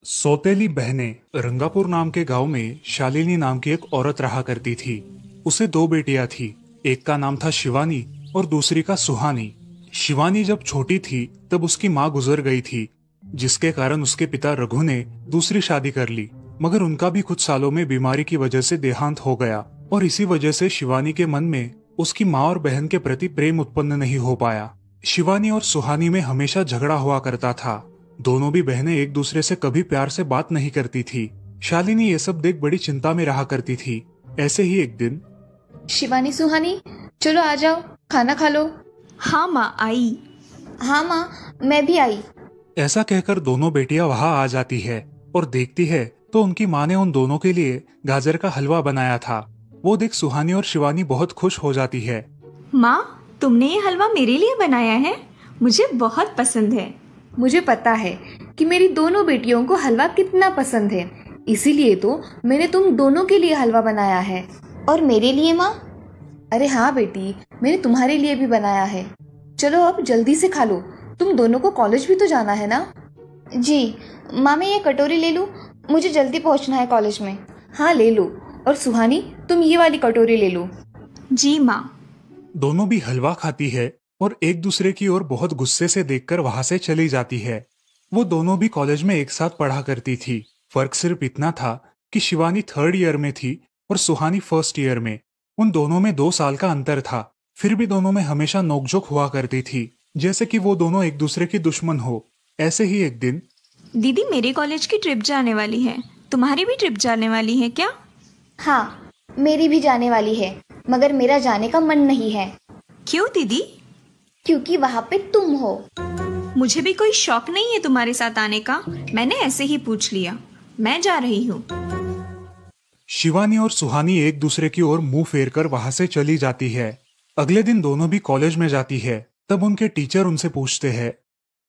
सौतेली बहनें रंगापुर नाम के गांव में शालिनी नाम की एक औरत रहा करती थी। उसे दो बेटियां थी। एक का नाम था शिवानी और दूसरी का सुहानी। शिवानी जब छोटी थी तब उसकी माँ गुजर गई थी, जिसके कारण उसके पिता रघु ने दूसरी शादी कर ली। मगर उनका भी कुछ सालों में बीमारी की वजह से देहांत हो गया और इसी वजह से शिवानी के मन में उसकी माँ और बहन के प्रति प्रेम उत्पन्न नहीं हो पाया। शिवानी और सुहानी में हमेशा झगड़ा हुआ करता था। दोनों भी बहनें एक दूसरे से कभी प्यार से बात नहीं करती थी। शालिनी ये सब देख बड़ी चिंता में रहा करती थी। ऐसे ही एक दिन, शिवानी सुहानी, चलो आ जाओ, खाना खा लो। हाँ माँ, आई। हाँ माँ, मैं भी आई। ऐसा कहकर दोनों बेटियां वहां आ जाती है और देखती है तो उनकी माँ ने उन दोनों के लिए गाजर का हलवा बनाया था। वो देख सुहानी और शिवानी बहुत खुश हो जाती है। माँ, तुमने ये हलवा मेरे लिए बनाया है? मुझे बहुत पसंद है। मुझे पता है कि मेरी दोनों बेटियों को हलवा कितना पसंद है, इसीलिए तो मैंने तुम दोनों के लिए हलवा बनाया है। और मेरे लिए माँ? अरे हाँ बेटी, मैंने तुम्हारे लिए भी बनाया है। चलो अब जल्दी से खा लो, तुम दोनों को कॉलेज भी तो जाना है ना। जी माँ, मैं ये कटोरी ले लूँ? मुझे जल्दी पहुँचना है कॉलेज में। हाँ ले लो। और सुहानी, तुम ये वाली कटोरी ले लो। जी माँ। दोनों भी हलवा खाती है और एक दूसरे की ओर बहुत गुस्से से देखकर वहां से चली जाती है। वो दोनों भी कॉलेज में एक साथ पढ़ा करती थी। फर्क सिर्फ इतना था कि शिवानी 3rd ईयर में थी और सुहानी 1st ईयर में। उन दोनों में 2 साल का अंतर था। फिर भी दोनों में हमेशा नोकझोंक हुआ करती थी, जैसे कि वो दोनों एक दूसरे की दुश्मन हो। ऐसे ही एक दिन, दीदी, मेरे कॉलेज की ट्रिप जाने वाली है। तुम्हारी भी ट्रिप जाने वाली है क्या? हाँ, मेरी भी जाने वाली है, मगर मेरा जाने का मन नहीं है। क्यों दीदी? क्योंकि वहाँ पे तुम हो। मुझे भी कोई शौक नहीं है तुम्हारे साथ आने का। मैंने ऐसे ही पूछ लिया। मैं जा रही हूँ। शिवानी और सुहानी एक दूसरे की ओर मुंह फेरकर वहां से चली जाती है। अगले दिन दोनों भी कॉलेज में जाती है। तब उनके टीचर उनसे पूछते हैं,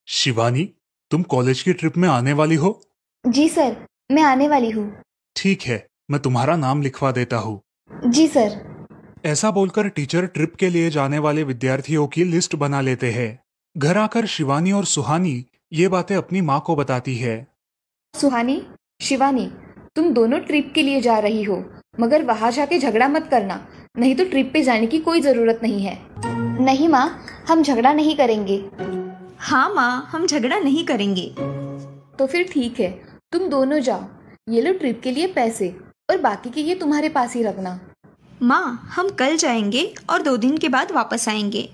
शिवानी, तुम कॉलेज की ट्रिप में आने वाली हो? जी सर, मैं आने वाली हूँ। ठीक है, मैं तुम्हारा नाम लिखवा देता हूँ। जी सर। ऐसा बोलकर टीचर ट्रिप के लिए जाने वाले विद्यार्थियों की लिस्ट बना लेते हैं। घर आकर शिवानी और सुहानी ये बातें अपनी माँ को बताती है। सुहानी, शिवानी, तुम दोनों ट्रिप के लिए जा रही हो, मगर वहां जाके झगड़ा मत करना, नहीं तो ट्रिप पे जाने की कोई जरूरत नहीं है। नहीं माँ, हम झगड़ा नहीं करेंगे। हाँ माँ, हम झगड़ा नहीं करेंगे। तो फिर ठीक है, तुम दोनों जाओ। ये लो ट्रिप के लिए पैसे, और बाकी के ये तुम्हारे पास ही रखना। माँ, हम कल जाएंगे और 2 दिन के बाद वापस आएंगे।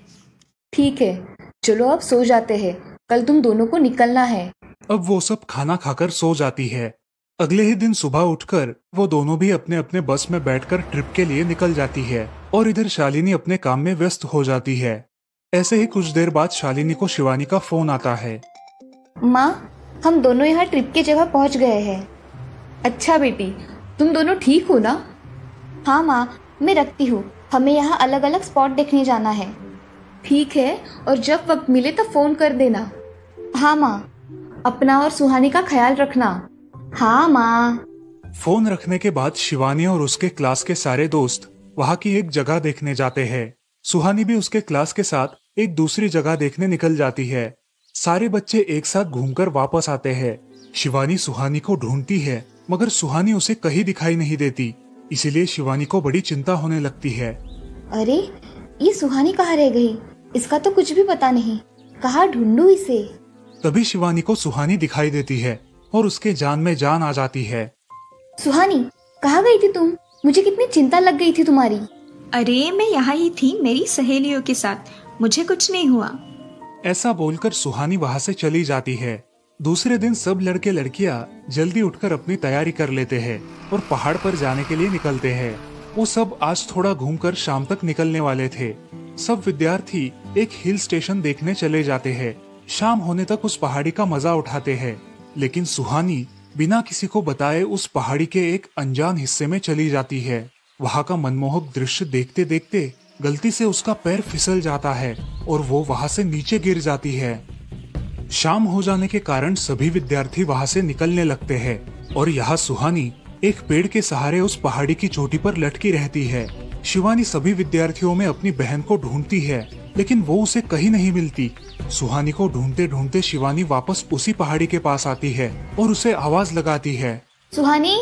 ठीक है, चलो अब सो जाते हैं, कल तुम दोनों को निकलना है। अब वो सब खाना खाकर सो जाती है। अगले ही दिन सुबह उठकर वो दोनों भी अपने अपने बस में बैठकर ट्रिप के लिए निकल जाती है और इधर शालिनी अपने काम में व्यस्त हो जाती है। ऐसे ही कुछ देर बाद शालिनी को शिवानी का फोन आता है। माँ, हम दोनों यहाँ ट्रिप की जगह पहुँच गए हैं। अच्छा बेटी, तुम दोनों ठीक हो ना? हाँ माँ, मैं रखती हूँ, हमें यहाँ अलग अलग स्पॉट देखने जाना है। ठीक है, और जब वक्त मिले तब फोन कर देना। हाँ माँ, अपना और सुहानी का ख्याल रखना। हाँ माँ। फोन रखने के बाद शिवानी और उसके क्लास के सारे दोस्त वहाँ की एक जगह देखने जाते हैं। सुहानी भी उसके क्लास के साथ एक दूसरी जगह देखने निकल जाती है। सारे बच्चे एक साथ घूमकर वापस आते हैं। शिवानी सुहानी को ढूंढती है, मगर सुहानी उसे कहीं दिखाई नहीं देती। इसीलिए शिवानी को बड़ी चिंता होने लगती है। अरे, ये सुहानी कहाँ रह गई? इसका तो कुछ भी पता नहीं, कहाँ ढूंढूं इसे? तभी शिवानी को सुहानी दिखाई देती है और उसके जान में जान आ जाती है। सुहानी, कहाँ गई थी तुम? मुझे कितनी चिंता लग गई थी तुम्हारी। अरे, मैं यहाँ ही थी मेरी सहेलियों के साथ, मुझे कुछ नहीं हुआ। ऐसा बोलकर सुहानी वहाँ से चली जाती है। दूसरे दिन सब लड़के लड़कियाँ जल्दी उठकर अपनी तैयारी कर लेते हैं और पहाड़ पर जाने के लिए निकलते हैं। वो सब आज थोड़ा घूमकर शाम तक निकलने वाले थे। सब विद्यार्थी एक हिल स्टेशन देखने चले जाते हैं। शाम होने तक उस पहाड़ी का मजा उठाते हैं, लेकिन सुहानी बिना किसी को बताए उस पहाड़ी के एक अनजान हिस्से में चली जाती है। वहाँ का मनमोहक दृश्य देखते देखते गलती से उसका पैर फिसल जाता है और वो वहाँ से नीचे गिर जाती है। शाम हो जाने के कारण सभी विद्यार्थी वहाँ से निकलने लगते हैं और यहाँ सुहानी एक पेड़ के सहारे उस पहाड़ी की चोटी पर लटकी रहती है। शिवानी सभी विद्यार्थियों में अपनी बहन को ढूंढती है, लेकिन वो उसे कहीं नहीं मिलती। सुहानी को ढूंढते ढूंढते शिवानी वापस उसी पहाड़ी के पास आती है और उसे आवाज लगाती है। सुहानी,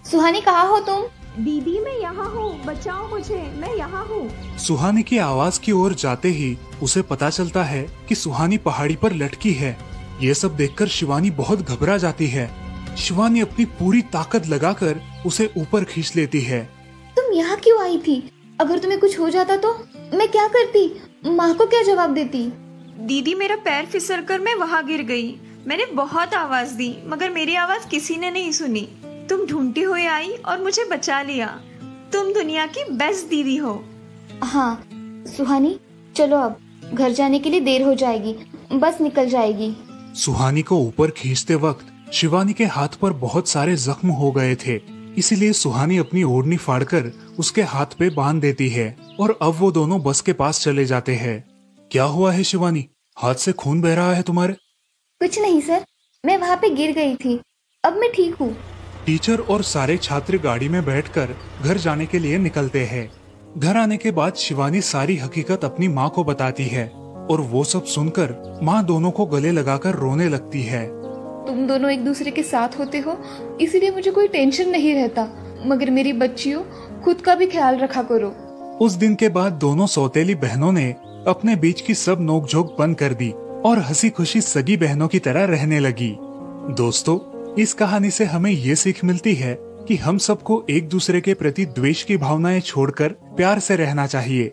सुहानी कहाँ हो तुम? दीदी मैं यहाँ हूँ, बचाओ मुझे, मैं यहाँ हूँ। सुहानी की आवाज की ओर जाते ही उसे पता चलता है कि सुहानी पहाड़ी पर लटकी है। ये सब देखकर शिवानी बहुत घबरा जाती है। शिवानी अपनी पूरी ताकत लगाकर उसे ऊपर खींच लेती है। तुम यहाँ क्यों आई थी? अगर तुम्हें कुछ हो जाता तो मैं क्या करती? माँ को क्या जवाब देती? दीदी मेरा पैर फिसल कर मैं वहाँ गिर गई। मैंने बहुत आवाज दी मगर मेरी आवाज किसी ने नहीं सुनी। तुम ढूंढती हुई आई और मुझे बचा लिया। तुम दुनिया की बेस्ट दीदी हो। हाँ सुहानी, चलो अब घर जाने के लिए देर हो जाएगी, बस निकल जाएगी। सुहानी को ऊपर खींचते वक्त शिवानी के हाथ पर बहुत सारे जख्म हो गए थे, इसीलिए सुहानी अपनी ओढ़नी फाड़कर उसके हाथ पे बांध देती है और अब वो दोनों बस के पास चले जाते हैं। क्या हुआ है शिवानी, हाथ से खून बह रहा है तुम्हारे? कुछ नहीं सर, मैं वहाँ पे गिर गई थी, अब मैं ठीक हूँ। टीचर और सारे छात्र गाड़ी में बैठकर घर जाने के लिए निकलते हैं। घर आने के बाद शिवानी सारी हकीकत अपनी माँ को बताती है और वो सब सुनकर माँ दोनों को गले लगाकर रोने लगती है। तुम दोनों एक दूसरे के साथ होते हो इसीलिए मुझे कोई टेंशन नहीं रहता, मगर मेरी बच्चियों खुद का भी ख्याल रखा करो। उस दिन के बाद दोनों सौतेली बहनों ने अपने बीच की सब नोकझोंक बंद कर दी और हंसी खुशी सगी बहनों की तरह रहने लगी। दोस्तों, इस कहानी से हमें ये सीख मिलती है कि हम सबको एक दूसरे के प्रति द्वेष की भावनाएं छोड़कर प्यार से रहना चाहिए।